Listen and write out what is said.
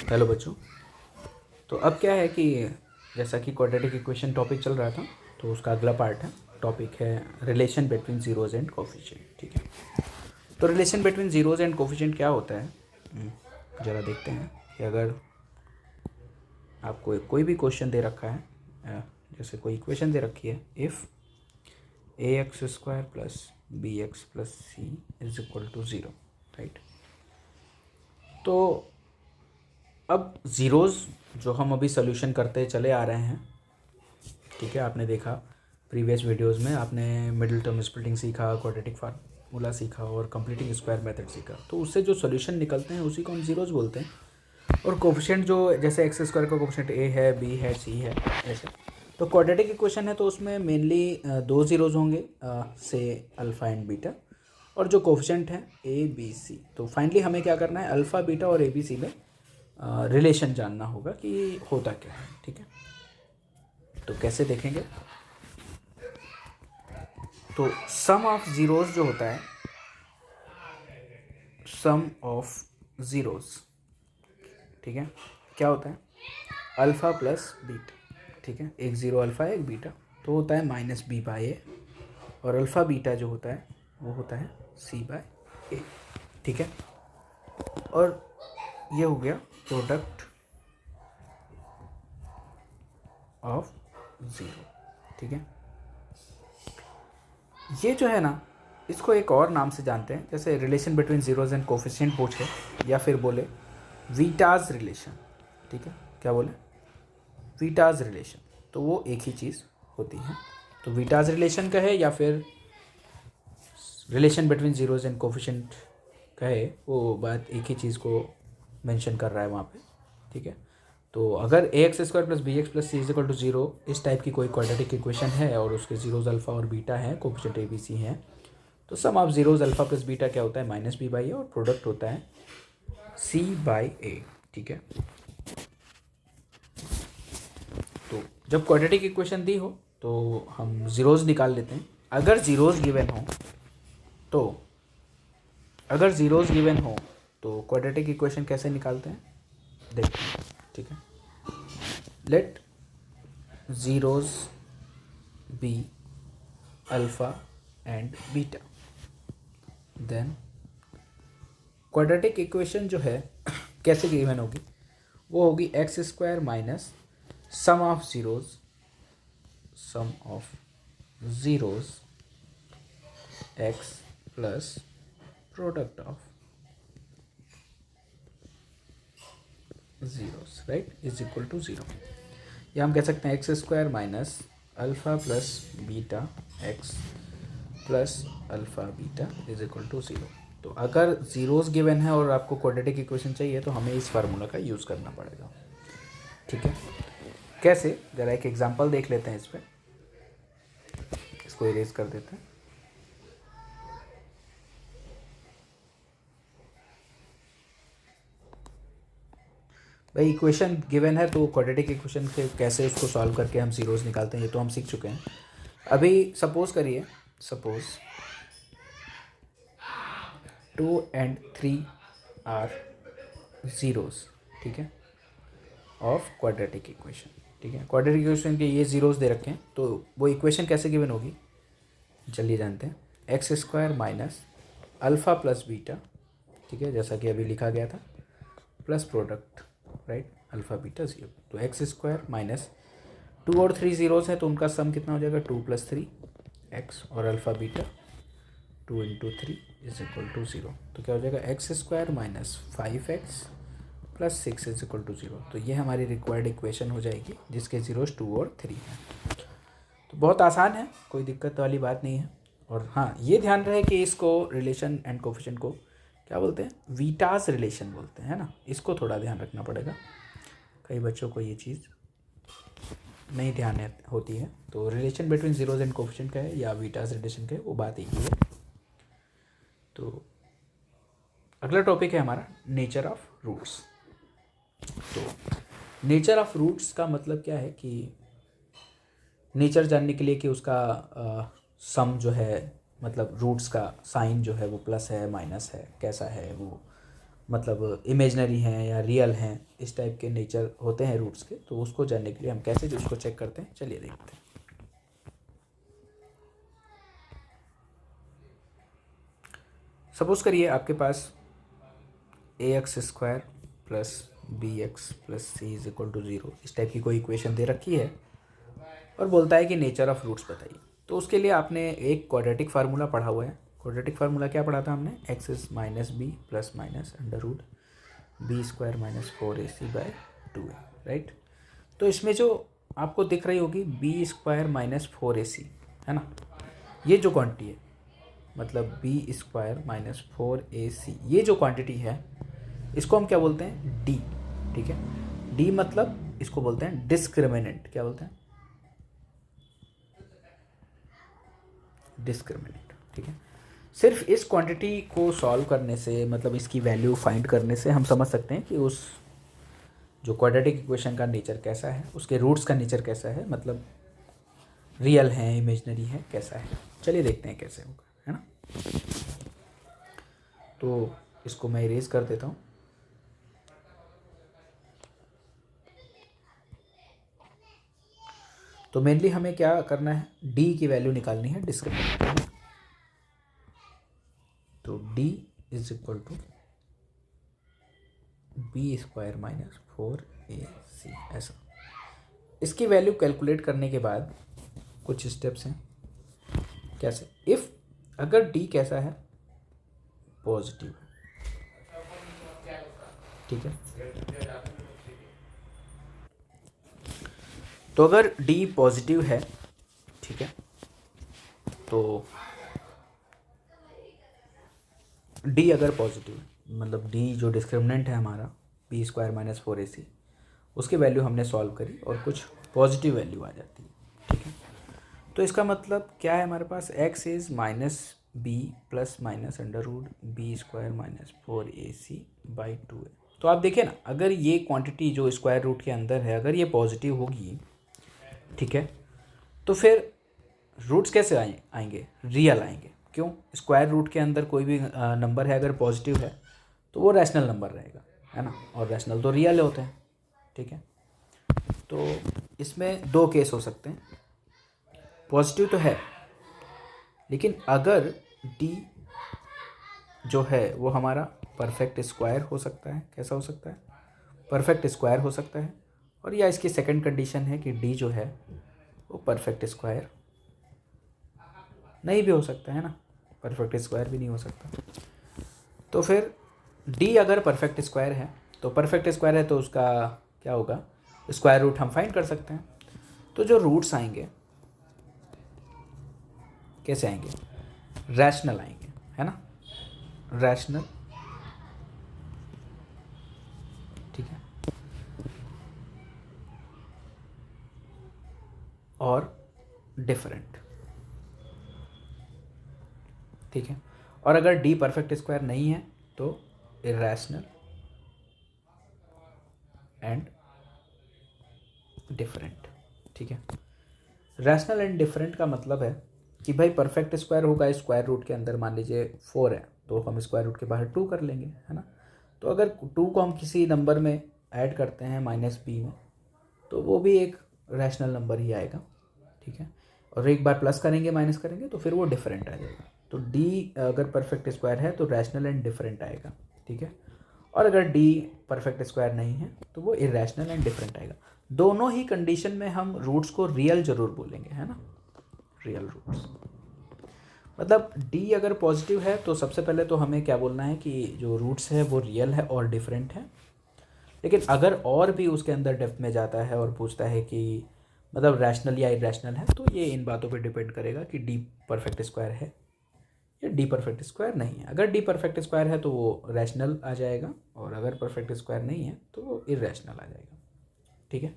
Hello बच्चों। तो अब क्या है कि जैसा कि क्वाड्रेटिक इक्वेशन टॉपिक चल रहा था, तो उसका अगला पार्ट है। टॉपिक है relation between zeros and coefficient. ठीक है, तो relation between zeros and coefficient क्या होता है, ज़रा देखते हैं कि अगर आपको कोई भी क्वेश्चन दे रखा है, जैसे कोई इक्वेशन दे रखी है, if a x square plus b x plus C is equal to zero, right. तो अब ज़ीरोज़ जो हम अभी सोल्यूशन करते चले आ रहे हैं, ठीक है, आपने देखा प्रीवियस वीडियोस में, आपने मिडिल टर्म स्प्लिटिंग सीखा, क्वाड्रेटिक फार्मूला सीखा और कंप्लीटिंग स्क्वायर मेथड सीखा। तो उससे जो सॉल्यूशन निकलते हैं उसी को हम ज़ीरोज़ बोलते हैं। और कोफिशिएंट जो जैसे एक्स स्क्वायर का कोफिशिएंट ए है, बी है, सी है, ऐसे। तो क्वाड्रेटिक इक्वेशन है तो उसमें मेनली दो ज़ीरोज़ होंगे, से अल्फ़ा एंड बीटा, और जो कोफिशिएंट है ए बी सी। तो फाइनली हमें क्या करना है, अल्फ़ा बीटा और ए बी सी में रिलेशन जानना होगा कि होता क्या है। ठीक है, तो कैसे देखेंगे, तो सम ऑफ ज़ीरोज़ जो होता है, सम ऑफ ज़ीरोज़, ठीक है, क्या होता है, अल्फ़ा प्लस बीटा। ठीक है, एक ज़ीरो अल्फ़ा है, एक बीटा, तो होता है माइनस बी बाई ए। और अल्फ़ा बीटा जो होता है वो होता है सी बाई ए। ठीक है, और ये हो गया प्रोडक्ट ऑफ ज़ीरो। ठीक है, ये जो है ना, इसको एक और नाम से जानते हैं, जैसे relation between zeros and coefficient पूछे, या फिर बोले वीटाज रिलेशन। ठीक है, क्या बोले, वीटाज रिलेशन, तो वो एक ही चीज़ होती है। तो वीटाज रिलेशन कहे या फिर relation between zeros and coefficient कहे, वो बात एक ही चीज़ को मेंशन कर रहा है वहाँ पे। ठीक है, तो अगर a x square plus b x plus C is equal to zero, इस टाइप की कोई क्वाड्रेटिक इक्वेशन है और उसके ज़ीरोज़ अल्फ़ा और बीटा है, कोफिशिएंट ए बी सी हैं, तो sum of zeros alpha plus beta क्या होता है, माइनस बी बाई ए, और प्रोडक्ट होता है सी बाई ए। ठीक है, तो जब क्वाड्रेटिक इक्वेशन दी हो तो हम ज़ीरोज़ निकाल लेते हैं। अगर ज़ीरोज़ गिवन हो तो अगर ज़ीरोज़ गिवन हो तो क्वाड्रेटिक इक्वेशन कैसे निकालते हैं, देखते हैं। ठीक है, let zeros B alpha and beta, then quadratic equation जो है कैसे गिवन होगी, वो होगी x square minus sum of zeros, sum of zeros x plus product of zeros, right, is equal to zero. या हम कह सकते हैं x square minus alpha plus beta x plus alpha beta is equal to zero. तो अगर zeros given है और आपको क्वाड्रेटिक इक्वेशन चाहिए तो हमें इस फार्मूला का यूज़ करना पड़ेगा। ठीक है, कैसे, ज़रा एक एग्जांपल देख लेते हैं इस पर। इसको इरेज कर देते हैं। भाई इक्वेशन गिवन है तो क्वाड्रेटिक इक्वेशन के कैसे उसको सॉल्व करके हम ज़ीरोज़ निकालते हैं, ये तो हम सीख चुके हैं। अभी सपोज़ करिए, सपोज़ 2 and 3 आर ज़ीरोज़, ठीक है, ऑफ क्वाड्रेटिक इक्वेशन। ठीक है, क्वाड्रेटिक इक्वेशन के ये ज़ीरोज़ दे रखे हैं, तो वो इक्वेशन कैसे गिवन होगी, चलिए जानते हैं। X square minus alpha plus beta, ठीक है, जैसा कि अभी लिखा गया था, plus product, right, alpha beta zero. तो एक्स स्क्वायर माइनस 2 और 3 ज़ीरोज़ हैं तो उनका सम कितना हो जाएगा, 2 + 3 एक्स, और alpha beta 2 × 3 is equal to zero. तो क्या हो जाएगा, x square minus 5x plus 6 is equal to zero. तो ये हमारी रिक्वायर्ड इक्वेशन हो जाएगी जिसके ज़ीरोज़ 2 और 3 हैं। तो बहुत आसान है, कोई दिक्कत वाली बात नहीं है। और हाँ, ये ध्यान रहे कि इसको रिलेशन एंड कोफिशिएंट को क्या बोलते हैं, वीटास रिलेशन बोलते हैं, है ना। इसको थोड़ा ध्यान रखना पड़ेगा, कई बच्चों को ये चीज़ नहीं ध्यान होती है। तो relation between zeros and coefficient का है या वीटास रिलेशन का है, वो बात एक ही है। तो अगला टॉपिक है हमारा नेचर ऑफ रूट्स। तो नेचर ऑफ रूट्स का मतलब क्या है कि नेचर जानने के लिए कि उसका सम जो है, मतलब रूट्स का साइन जो है वो प्लस है माइनस है, कैसा है वो, मतलब इमेजनरी हैं या रियल हैं, इस टाइप के नेचर होते हैं रूट्स के। तो उसको जानने के लिए हम कैसे उसको चेक करते हैं, चलिए देखते हैं। सपोज करिए आपके पास ax² plus bx plus C is equal to 0 इस टाइप की कोई इक्वेशन दे रखी है और बोलता है कि नेचर ऑफ रूट्स बताइए। तो उसके लिए आपने एक क्वाड्रेटिक फार्मूला पढ़ा हुआ है। क्वाड्रेटिक फार्मूला क्या पढ़ा था हमने, x is minus B plus minus under root b² minus 4ac/2 right. तो इसमें जो आपको दिख रही होगी b² माइनस 4ac है ना, ये जो क्वांटिटी है मतलब b² माइनस 4ac, ये जो क्वांटिटी है इसको हम क्या बोलते हैं, d। ठीक है, d मतलब इसको बोलते हैं डिस्क्रिमिनेंट। क्या बोलते हैं, डिस्क्रिमिनेंट। ठीक है, सिर्फ इस क्वांटिटी को सॉल्व करने से मतलब इसकी वैल्यू फाइंड करने से हम समझ सकते हैं कि उस जो क्वाड्रेटिक इक्वेशन का नेचर कैसा है, उसके रूट्स का नेचर कैसा है, मतलब रियल है, इमेजनरी है, कैसा है। चलिए देखते हैं कैसे होगा, है ना। तो इसको मैं इरेज कर देता हूँ। तो मेनली हमें क्या करना है, d की वैल्यू निकालनी है डिस्क्रिमिनेंट। तो d is equal to b² minus 4ac ऐसा। इसकी वैल्यू कैलकुलेट करने के बाद कुछ स्टेप्स हैं। कैसे, इफ़ अगर d कैसा है, पॉजिटिव है, ठीक है। तो अगर d पॉजिटिव है, ठीक है, तो d अगर पॉजिटिव है मतलब d जो डिस्क्रिमिनेंट है हमारा b² माइनस 4ac, उसकी वैल्यू हमने सॉल्व करी और कुछ पॉजिटिव वैल्यू आ जाती है। ठीक है, तो इसका मतलब क्या है, हमारे पास x is minus B plus minus under root b² minus 4ac/2 है। तो आप देखिए ना, अगर ये क्वांटिटी जो स्क्वायर रूट के अंदर है अगर ये पॉजिटिव होगी, ठीक है, तो फिर रूट्स कैसे आएंगे, रियल आएंगे। क्यों, स्क्वायर रूट के अंदर कोई भी नंबर है अगर पॉजिटिव है तो वो रैशनल नंबर रहेगा, है ना, और रैशनल तो रियल होते हैं। ठीक है, तो इसमें दो केस हो सकते हैं, पॉजिटिव तो है लेकिन अगर d जो है वो हमारा परफेक्ट स्क्वायर हो सकता है। कैसा हो सकता है, परफेक्ट स्क्वायर हो सकता है। और या इसकी सेकंड कंडीशन है कि d जो है वो परफेक्ट स्क्वायर नहीं भी हो सकता है ना, परफेक्ट स्क्वायर भी नहीं हो सकता। तो फिर d अगर परफेक्ट स्क्वायर है तो परफेक्ट स्क्वायर है तो उसका क्या होगा, स्क्वायर रूट हम फाइंड कर सकते हैं। तो जो रूट्स आएंगे कैसे आएंगे, रैशनल आएंगे, है ना, रैशनल। ठीक है, और डिफरेंट। ठीक है, और अगर d परफेक्ट स्क्वायर नहीं है तो इरेशनल एंड डिफरेंट। ठीक है, रैशनल एंड डिफरेंट का मतलब है कि भाई परफेक्ट स्क्वायर होगा स्क्वायर रूट के अंदर, मान लीजिए 4 है तो हम स्क्वायर रूट के बाहर 2 कर लेंगे, है ना। तो अगर 2 को हम किसी नंबर में ऐड करते हैं माइनस b में तो वो भी एक रैशनल नंबर ही आएगा। ठीक है, और एक बार प्लस करेंगे माइनस करेंगे तो फिर वो डिफरेंट आ जाएगा। तो d अगर परफेक्ट स्क्वायर है तो रैशनल एंड डिफरेंट आएगा। ठीक है, और अगर d परफेक्ट स्क्वायर नहीं है तो वो इरेशनल एंड डिफरेंट आएगा। दोनों ही कंडीशन में हम रूट्स को रियल जरूर बोलेंगे, है ना, रियल रूट्स। मतलब d अगर पॉजिटिव है तो सबसे पहले तो हमें क्या बोलना है कि जो रूट्स है वो रियल है और डिफरेंट है। लेकिन अगर और भी उसके अंदर डेप्थ में जाता है और पूछता है कि मतलब रैशनल या इरेशनल है, तो ये इन बातों पे डिपेंड करेगा कि d परफेक्ट स्क्वायर है या d परफेक्ट स्क्वायर नहीं है। अगर d परफेक्ट स्क्वायर है तो वो रैशनल आ जाएगा और अगर परफेक्ट स्क्वायर नहीं है तो वो इरेशनल आ जाएगा। ठीक है।